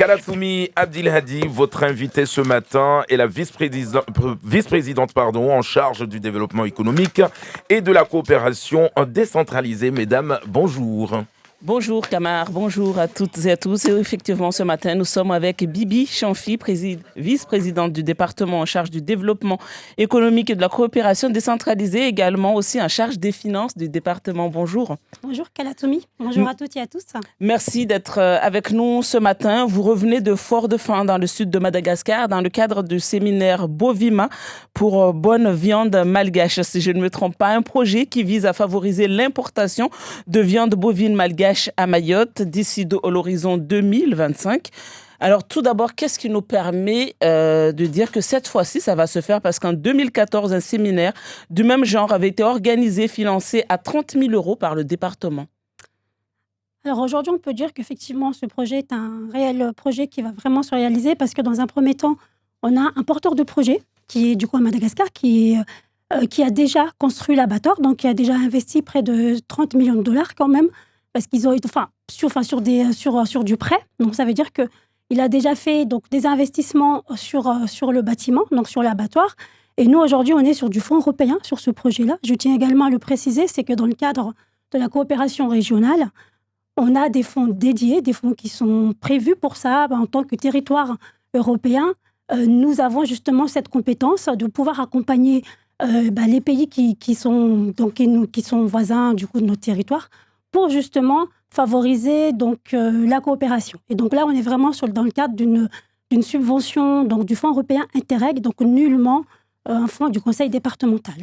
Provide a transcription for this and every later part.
Kalatoumi Abdelhadi, votre invitée ce matin, est la vice-présidente en charge du développement économique et de la coopération décentralisée. Mesdames, bonjour. Bonjour Kamar, bonjour à toutes et à tous. Et effectivement, ce matin, nous sommes avec Bibi Chamfi, vice-présidente du département en charge du développement économique et de la coopération décentralisée, également aussi en charge des finances du département. Bonjour. Bonjour Kalatoumi, bonjour à toutes et à tous. Merci d'être avec nous ce matin. Vous revenez de Fort-Dauphin dans le sud de Madagascar dans le cadre du séminaire Bovima pour bonne viande malgache, si je ne me trompe pas, un projet qui vise à favoriser l'importation de viande bovine malgache à Mayotte d'ici l'horizon 2025. Alors tout d'abord, qu'est-ce qui nous permet de dire que cette fois-ci, ça va se faire? Parce qu'en 2014, un séminaire du même genre avait été organisé, financé à 30 000 € par le département. Alors aujourd'hui, on peut dire qu'effectivement, ce projet est un réel projet qui va vraiment se réaliser parce que dans un premier temps, on a un porteur de projet qui est du coup à Madagascar, qui a déjà construit l'abattoir, donc qui a déjà investi près de 30 millions de dollars quand même, parce qu'ils ont sur du prêt. Donc ça veut dire que il a déjà fait donc des investissements sur le bâtiment, donc sur l'abattoir. Et nous aujourd'hui, on est sur du fonds européen sur ce projet-là. Je tiens également à le préciser, c'est que dans le cadre de la coopération régionale, on a des fonds dédiés, des fonds qui sont prévus pour ça. En tant que territoire européen, nous avons justement cette compétence de pouvoir accompagner les pays qui sont voisins du coup de notre territoire, pour justement favoriser la coopération. Et donc là, on est vraiment dans le cadre d'une subvention donc du Fonds européen Interreg, donc nullement un fonds du conseil départemental.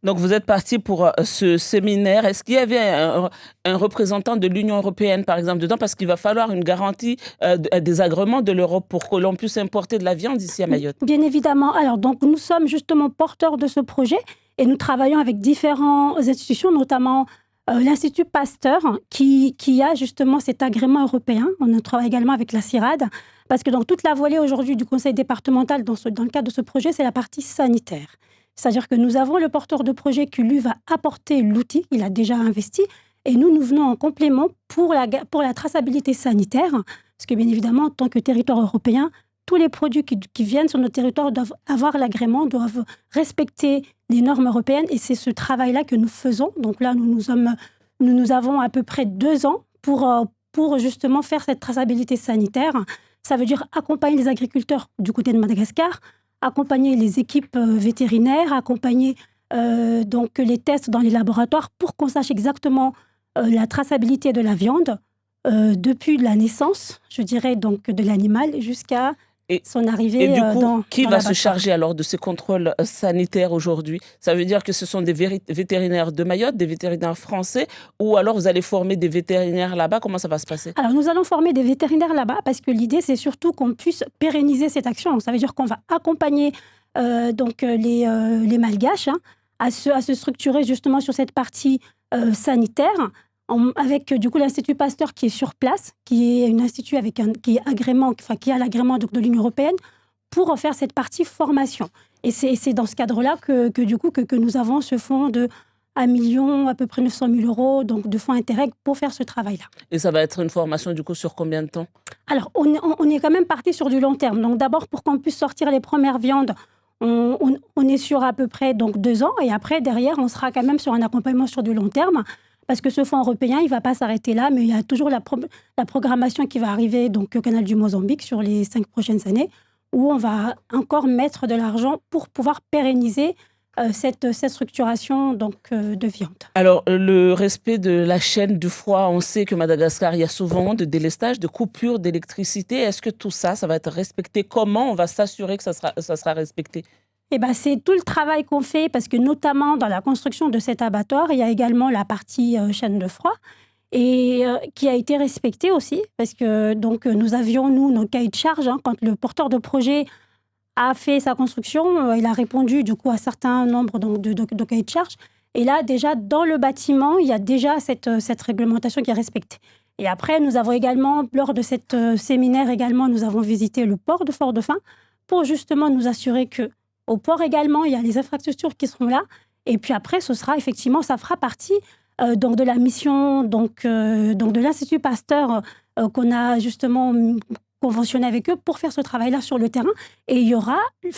Donc vous êtes parti pour ce séminaire. Est-ce qu'il y avait un représentant de l'Union européenne, par exemple, dedans? Parce qu'il va falloir une garantie des agréments de l'Europe pour que l'on puisse importer de la viande ici à Mayotte. Bien évidemment. Alors, donc, nous sommes justement porteurs de ce projet et nous travaillons avec différentes institutions, notamment l'Institut Pasteur, qui a justement cet agrément européen. On travaille également avec la CIRAD, parce que dans toute la volée aujourd'hui du conseil départemental, dans le cadre de ce projet, c'est la partie sanitaire. C'est-à-dire que nous avons le porteur de projet qui, lui, va apporter l'outil, il a déjà investi, et nous venons en complément pour la traçabilité sanitaire, parce que bien évidemment, en tant que territoire européen, tous les produits qui viennent sur notre territoire doivent avoir l'agrément, doivent respecter les normes européennes, et c'est ce travail-là que nous faisons. Donc là, nous avons à peu près 2 ans pour justement faire cette traçabilité sanitaire. Ça veut dire accompagner les agriculteurs du côté de Madagascar, accompagner les équipes vétérinaires, accompagner donc les tests dans les laboratoires pour qu'on sache exactement la traçabilité de la viande depuis la naissance, je dirais, donc de l'animal jusqu'à son arrivée. Et du coup, qui va se l'abattoir. charger alors de ces contrôles sanitaires aujourd'hui? Ça veut dire que ce sont des vétérinaires de Mayotte, des vétérinaires français, ou alors vous allez former des vétérinaires là-bas? Comment ça va se passer? Alors, nous allons former des vétérinaires là-bas parce que l'idée, c'est surtout qu'on puisse pérenniser cette action. Donc, ça veut dire qu'on va accompagner les Malgaches à se structurer justement sur cette partie sanitaire, avec du coup l'Institut Pasteur qui est sur place, qui est un institut qui a l'agrément de l'Union européenne pour faire cette partie formation. Et c'est dans ce cadre-là que nous avons ce fonds de 1 million, à peu près 900 000 €, donc de fonds Interreg pour faire ce travail-là. Et ça va être une formation du coup sur combien de temps? Alors, on est quand même parti sur du long terme. Donc d'abord, pour qu'on puisse sortir les premières viandes, on est sur à peu près 2 ans. Et après, derrière, on sera quand même sur un accompagnement sur du long terme. Parce que ce fonds européen, il ne va pas s'arrêter là, mais il y a toujours la programmation qui va arriver donc, au canal du Mozambique sur les 5 prochaines années, où on va encore mettre de l'argent pour pouvoir pérenniser cette structuration de viande. Alors, le respect de la chaîne du froid, on sait que Madagascar, il y a souvent de délestage, de coupures d'électricité. Est-ce que tout ça, ça va être respecté? Comment on va s'assurer que ça sera respecté? C'est tout le travail qu'on fait, parce que notamment dans la construction de cet abattoir, il y a également la partie chaîne de froid, et qui a été respectée aussi, parce que nous avions, nos cahiers de charge, quand le porteur de projet a fait sa construction, il a répondu du coup à un certain nombre de cahiers de charge. Et là, déjà, dans le bâtiment, il y a déjà cette réglementation qui est respectée. Et après, nous avons également, lors de cette séminaire également, nous avons visité le port de Fort-Dauphin pour justement nous assurer que au port également, il y a les infrastructures qui seront là. Et puis après, ça fera partie donc de la mission de l'Institut Pasteur qu'on a justement conventionné avec eux pour faire ce travail-là sur le terrain. Et il y aura,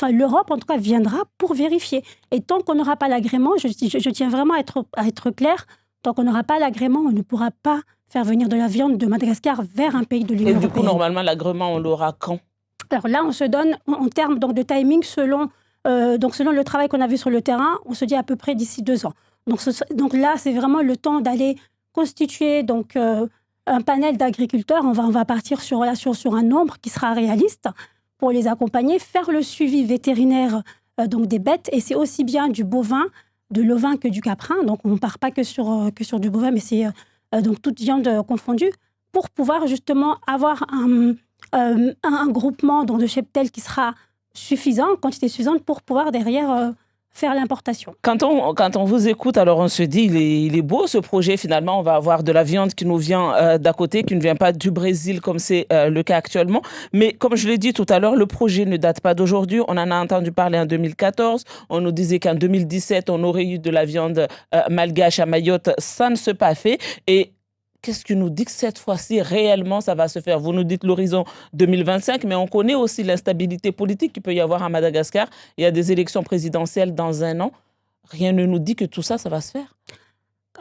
l'Europe en tout cas viendra pour vérifier. Et tant qu'on n'aura pas l'agrément, je tiens vraiment à être claire, tant qu'on n'aura pas l'agrément, on ne pourra pas faire venir de la viande de Madagascar vers un pays de l'Union européenne. Et du coup, normalement, l'agrément, on l'aura quand? Alors là, on se donne en termes donc, de timing selon le travail qu'on a vu sur le terrain, on se dit à peu près d'ici 2 ans. Donc là, c'est vraiment le temps d'aller constituer un panel d'agriculteurs. On va partir sur un nombre qui sera réaliste pour les accompagner, faire le suivi vétérinaire donc des bêtes. Et c'est aussi bien du bovin, de l'ovin que du caprin. Donc on ne part pas que sur du bovin, mais c'est donc toute viande confondue, pour pouvoir justement avoir un groupement donc, de cheptels qui sera suffisant, quantité suffisante pour pouvoir derrière faire l'importation. Quand on vous écoute, alors on se dit, il est beau ce projet, finalement, on va avoir de la viande qui nous vient d'à côté, qui ne vient pas du Brésil comme c'est le cas actuellement. Mais comme je l'ai dit tout à l'heure, le projet ne date pas d'aujourd'hui. On en a entendu parler en 2014. On nous disait qu'en 2017, on aurait eu de la viande malgache à Mayotte. Ça ne s'est pas fait. Et qu'est-ce qui nous dit que cette fois-ci, réellement, ça va se faire? Vous nous dites l'horizon 2025, mais on connaît aussi l'instabilité politique qu'il peut y avoir à Madagascar. Il y a des élections présidentielles dans 1 an. Rien ne nous dit que tout ça, ça va se faire.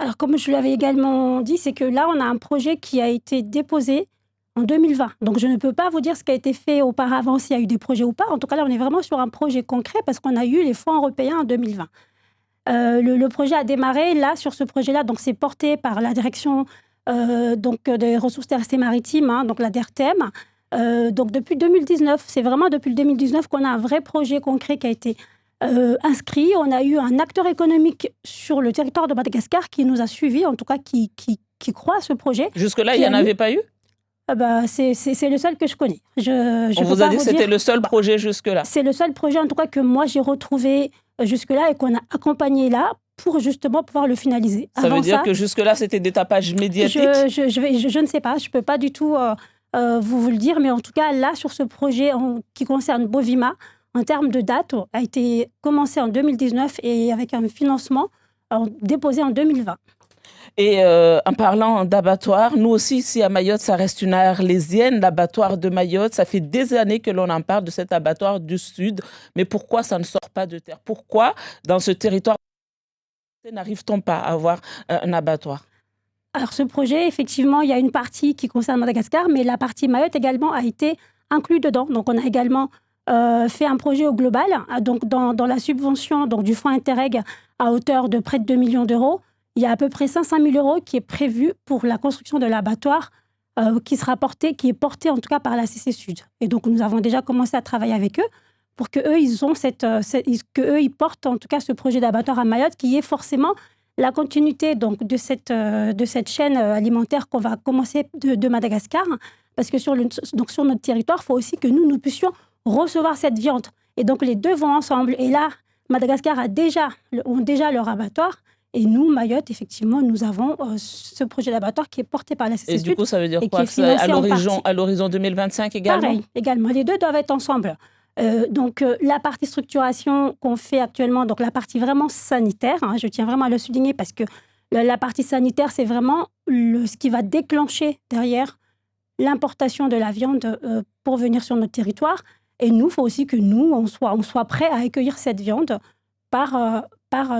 Alors, comme je l'avais également dit, c'est que là, on a un projet qui a été déposé en 2020. Donc, je ne peux pas vous dire ce qui a été fait auparavant, s'il y a eu des projets ou pas. En tout cas, là, on est vraiment sur un projet concret parce qu'on a eu les fonds européens en 2020. Le projet a démarré, là, sur ce projet-là. Donc, c'est porté par la direction des ressources terrestres et maritimes, donc la DERTEM. Donc depuis 2019, c'est vraiment depuis 2019 qu'on a un vrai projet concret qui a été inscrit. On a eu un acteur économique sur le territoire de Madagascar qui nous a suivis, en tout cas qui croit à ce projet. Jusque-là, il n'y en avait pas eu? C'est le seul que je connais. On vous a dit que c'était le seul projet jusque-là? C'est le seul projet, en tout cas, que moi j'ai retrouvé jusque-là et qu'on a accompagné là pour justement pouvoir le finaliser. Ça veut dire que jusque-là, c'était des tapages médiatiques? Je ne sais pas, je ne peux pas du tout vous le dire, mais en tout cas, là, sur ce projet qui concerne Bovima, en termes de date, a été commencé en 2019 et avec un financement déposé en 2020. Et en parlant d'abattoir, nous aussi, ici à Mayotte, ça reste une arlésienne, l'abattoir de Mayotte. Ça fait des années que l'on en parle de cet abattoir du Sud. Mais pourquoi ça ne sort pas de terre? Pourquoi, dans ce territoire, n'arrive-t-on pas à avoir un abattoir? Alors, ce projet, effectivement, il y a une partie qui concerne Madagascar, mais la partie Mayotte également a été inclue dedans. Donc, on a également fait un projet au global, donc dans la subvention donc, du fonds Interreg à hauteur de près de 2 millions d'euros. Il y a à peu près 500 000 euros qui est prévu pour la construction de l'abattoir qui est porté en tout cas par la CC Sud. Et donc, nous avons déjà commencé à travailler avec eux pour qu'eux, ils portent en tout cas ce projet d'abattoir à Mayotte qui est forcément la continuité donc, de cette chaîne alimentaire qu'on va commencer de Madagascar. Parce que sur notre territoire, il faut aussi que nous puissions recevoir cette viande. Et donc, les deux vont ensemble. Et là, Madagascar ont déjà leur abattoir. Et nous, Mayotte, effectivement, nous avons ce projet d'abattoir qui est porté par la CC Sud. Et du coup, ça veut dire quoi? À l'horizon 2025 également? Pareil, également. Les deux doivent être ensemble. Donc, la partie structuration qu'on fait actuellement, donc la partie vraiment sanitaire, je tiens vraiment à le souligner parce que la partie sanitaire, c'est vraiment ce qui va déclencher derrière l'importation de la viande pour venir sur notre territoire. Et nous, il faut aussi que on soit prêts à accueillir cette viande par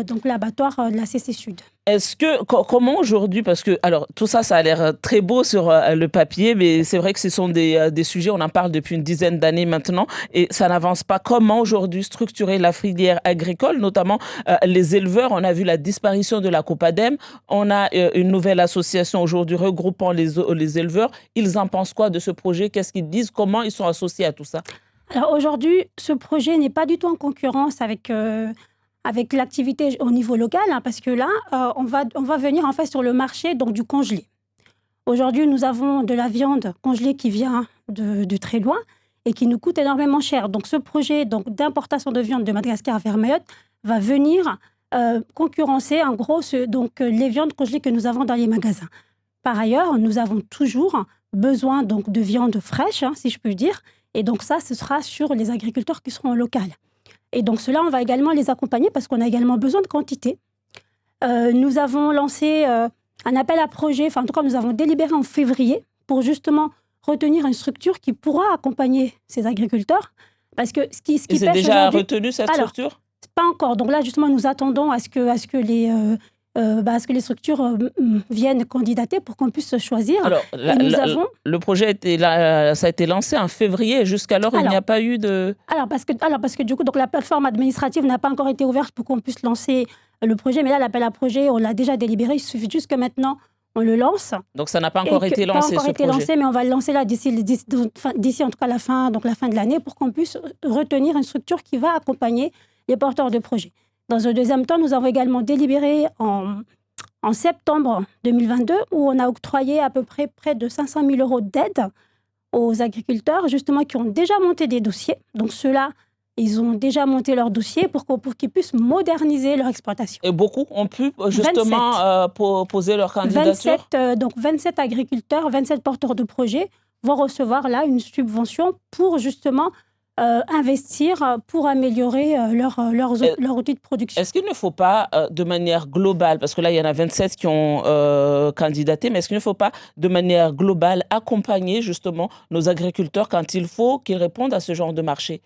donc l'abattoir de la CC Sud. Comment aujourd'hui, parce que alors tout ça a l'air très beau sur le papier, mais c'est vrai que ce sont des sujets, on en parle depuis une dizaine d'années maintenant, et ça n'avance pas. Comment aujourd'hui structurer la filière agricole, notamment les éleveurs? On a vu la disparition de la Copadem, on a une nouvelle association aujourd'hui regroupant les éleveurs. Ils en pensent quoi de ce projet? Qu'est-ce qu'ils disent? Comment ils sont associés à tout ça? Alors aujourd'hui, ce projet n'est pas du tout en concurrence avec l'activité au niveau local, parce que là, on va venir en fait sur le marché donc, du congelé. Aujourd'hui, nous avons de la viande congelée qui vient de très loin et qui nous coûte énormément cher. Donc, ce projet d'importation de viande de Madagascar vers Mayotte va venir concurrencer en gros les viandes congelées que nous avons dans les magasins. Par ailleurs, nous avons toujours besoin donc, de viande fraîche, si je peux dire. Et donc ça, ce sera sur les agriculteurs qui seront locaux. Et donc, cela, on va également les accompagner parce qu'on a également besoin de quantité. Nous avons lancé un appel à projet, en tout cas, nous avons délibéré en février pour justement retenir une structure qui pourra accompagner ces agriculteurs. Parce que ce qui c'est pêche déjà aujourd'hui... retenu cette structure? Pas encore. Donc là, justement, nous attendons à ce que les structures viennent candidater pour qu'on puisse choisir. Alors, avons... le projet ça a été lancé en février. Jusqu'alors, il n'y a pas eu de... Alors, parce que du coup, donc, la plateforme administrative n'a pas encore été ouverte pour qu'on puisse lancer le projet. Mais là, l'appel à projet, on l'a déjà délibéré. Il suffit juste que maintenant, on le lance. Donc, ça n'a pas encore été lancé, ce projet. Lancé, mais on va le lancer là d'ici en tout cas la fin de l'année pour qu'on puisse retenir une structure qui va accompagner les porteurs de projets. Dans un deuxième temps, nous avons également délibéré en septembre 2022 où on a octroyé à peu près de 500 000 € d'aide aux agriculteurs, justement, qui ont déjà monté des dossiers. Donc, ceux-là, ils ont déjà monté leur dossier pour qu'ils puissent moderniser leur exploitation. Et beaucoup ont pu, justement, poser leur candidature? 27 agriculteurs, 27 porteurs de projets vont recevoir là une subvention pour, justement, investir pour améliorer leur outil de production. Est-ce qu'il ne faut pas, de manière globale, parce que là, il y en a 27 qui ont candidaté, mais est-ce qu'il ne faut pas, de manière globale, accompagner justement nos agriculteurs quand il faut qu'ils répondent à ce genre de marché?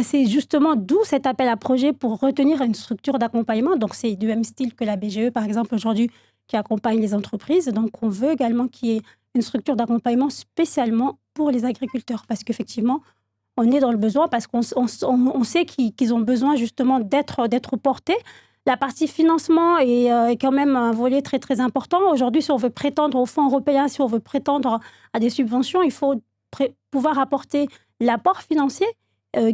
C'est justement d'où cet appel à projet pour retenir une structure d'accompagnement. Donc, c'est du même style que la BGE, par exemple, aujourd'hui, qui accompagne les entreprises. Donc, on veut également qu'il y ait une structure d'accompagnement spécialement pour les agriculteurs, parce qu'effectivement, on est dans le besoin parce qu'on sait qu'ils ont besoin justement d'être portés. La partie financement est quand même un volet très, très important. Aujourd'hui, si on veut prétendre aux fonds européens, si on veut prétendre à des subventions, il faut pouvoir apporter l'apport financier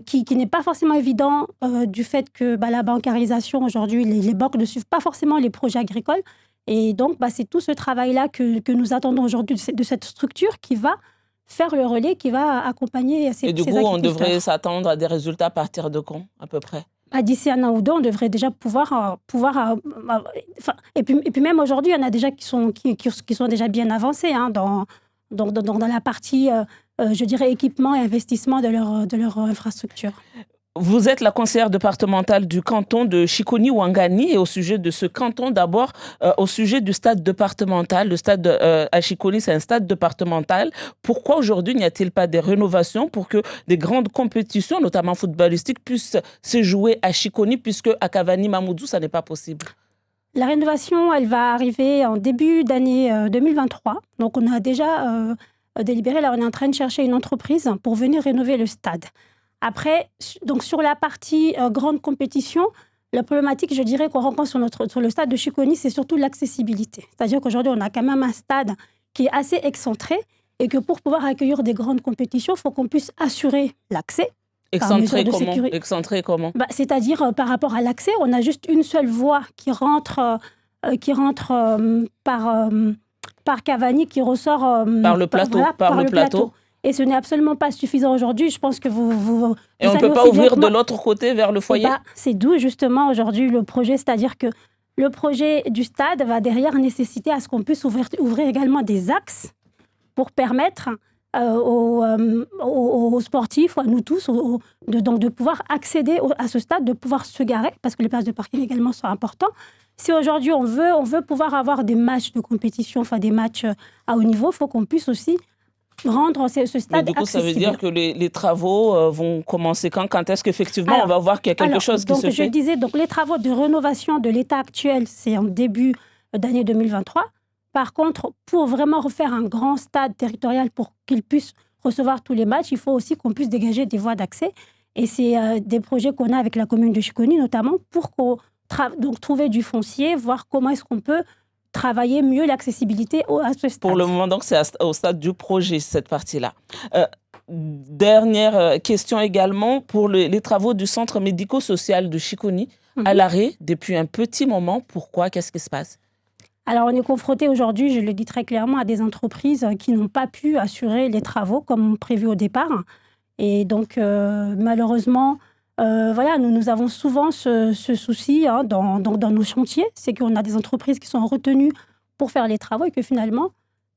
qui n'est pas forcément évident du fait que la bancarisation, aujourd'hui, les banques ne suivent pas forcément les projets agricoles. Et donc, c'est tout ce travail-là que nous attendons aujourd'hui de cette structure qui va faire le relais, qui va accompagner ces agriculteurs. Et du coup, on devrait s'attendre à des résultats à partir de quand, à peu près? D'ici un an ou deux, on devrait déjà pouvoir et puis même aujourd'hui, il y en a déjà qui sont déjà bien avancés dans la partie, je dirais, équipement et investissement de leur infrastructure. Vous êtes la conseillère départementale du canton de Chikoni-Ouangani et au sujet de ce canton, d'abord, au sujet du stade départemental. Le stade à Chikoni, c'est un stade départemental. Pourquoi aujourd'hui n'y a-t-il pas des rénovations pour que des grandes compétitions, notamment footballistiques, puissent se jouer à Chikoni, puisque à Cavani-Mamoudzou, ça n'est pas possible? La rénovation, elle va arriver en début d'année 2023. Donc, on a déjà délibéré. Là, on est en train de chercher une entreprise pour venir rénover le stade. Après, donc sur la partie grande compétition, la problématique, je dirais, qu'on rencontre sur le stade de Chikoni, c'est surtout l'accessibilité. C'est-à-dire qu'aujourd'hui, on a quand même un stade qui est assez excentré et que pour pouvoir accueillir des grandes compétitions, il faut qu'on puisse assurer l'accès. Excentré comment? C'est-à-dire, par rapport à l'accès, on a juste une seule voie qui rentre par Cavani, qui ressort... par le plateau. Par le plateau. Et ce n'est absolument pas suffisant aujourd'hui. Je pense que Et on ne peut pas ouvrir de l'autre côté vers le foyer? C'est d'où justement aujourd'hui le projet, c'est-à-dire que le projet du stade va derrière nécessiter à ce qu'on puisse ouvrir également des axes pour permettre aux sportifs, à nous tous, de pouvoir accéder à ce stade, de pouvoir se garer, parce que les places de parking également sont importantes. Si aujourd'hui on veut pouvoir avoir des matchs de compétition, des matchs à haut niveau, il faut qu'on puisse aussi rendre ce stade accessible. Mais du coup, ça veut dire que les travaux vont commencer quand? Quand est-ce qu'effectivement on va voir qu'il y a quelque chose qui se fait? Je disais, les travaux de rénovation de l'état actuel, c'est en début d'année 2023. Par contre, pour vraiment refaire un grand stade territorial pour qu'il puisse recevoir tous les matchs, il faut aussi qu'on puisse dégager des voies d'accès. Et c'est des projets qu'on a avec la commune de Chikoni, notamment, pour donc trouver du foncier, voir comment est-ce qu'on peut travailler mieux l'accessibilité à ce stade. Pour le moment, donc, c'est au stade du projet, cette partie-là. Dernière question également, pour les travaux du centre médico-social de Chikoni, à l'arrêt depuis un petit moment. Pourquoi? Qu'est-ce qui se passe? Alors, on est confronté aujourd'hui, je le dis très clairement, à des entreprises qui n'ont pas pu assurer les travaux comme prévu au départ. Et donc, malheureusement, nous avons souvent ce souci dans nos chantiers, c'est qu'on a des entreprises qui sont retenues pour faire les travaux et que finalement,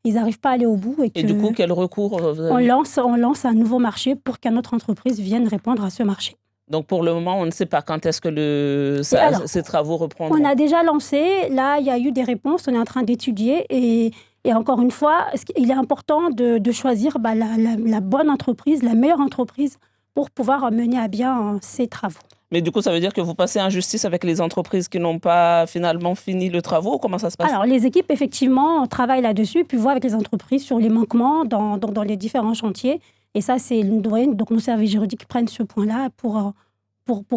ils n'arrivent pas à aller au bout. Et du coup, quel recours on lance un nouveau marché pour qu'une autre entreprise vienne répondre à ce marché. Donc, pour le moment, on ne sait pas quand est-ce que ces travaux reprendront. On a déjà lancé. Là, il y a eu des réponses. On est en train d'étudier. Et Et encore une fois, il est important de choisir la bonne entreprise, la meilleure entreprise pour pouvoir mener à bien ces travaux. Mais du coup, ça veut dire que vous passez en justice avec les entreprises qui n'ont pas finalement fini le travaux? Comment ça se passe? Alors, les équipes, effectivement, travaillent là-dessus, puis voient avec les entreprises sur les manquements dans les différents chantiers. Et ça, c'est donc nos services juridiques prennent ce point-là pour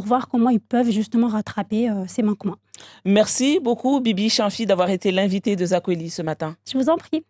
voir comment ils peuvent justement rattraper ces manquements. Merci beaucoup, Bibi Chamfi, d'avoir été l'invitée de Zakweli ce matin. Je vous en prie.